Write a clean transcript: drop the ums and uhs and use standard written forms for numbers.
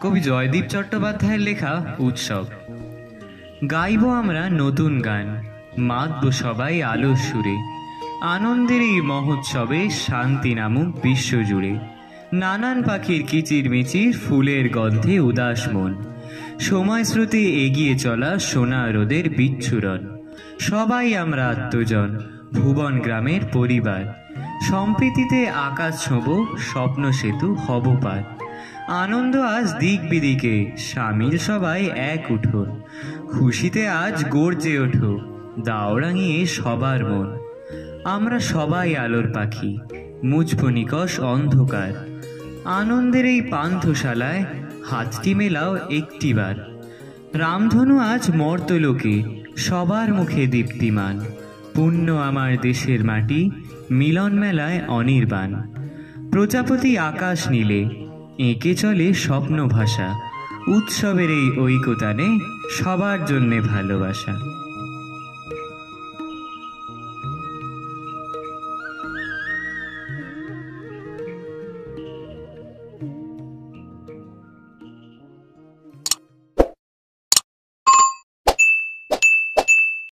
কবি জয়দীপ চট্টোপাধ্যায়ের লেখা উৎসব। গাইব আমরা নতুন গান, মাতব সবাই আলোর সুরে, আনন্দের এই মহোৎসবে শান্তি নামুক বিশ্বজুড়ে। নানান পাখির কিচিরমিচির, ফুলের গন্ধে উদাস মন, সময় স্রোতে এগিয়ে চলা সোনা রোদের বিচ্ছুরণ। সবাই আমরা আত্মজন, ভুবন গ্রামের পরিবার, সম্প্রীতিতে আকাশ ছোঁব, স্বপ্ন সেতু হব পার। আনন্দ আজ দিক বিদিকে, সামিল সবাই এক উঠোন, খুশিতে আজ গর্জে ওঠো, দাও রাঙিয়ে সবার মন। আমরা সবাই আলোর পাখি, মুছব নিকষ অন্ধকার, আনন্দের এই পান্থশালায় হাতটি মেলাও একটিবার। রামধনু আজ মর্তলোকে, সবার মুখে দীপ্তিমান, পুণ্য আমার দেশের মাটি, মিলন মেলায় অনির্বাণ। প্রজাপতি আকাশ নীলে, এঁকে চলে স্বপ্ন ভাষা, উৎসবের এই ঐকতানে সবার জন্যে ভালোবাসা।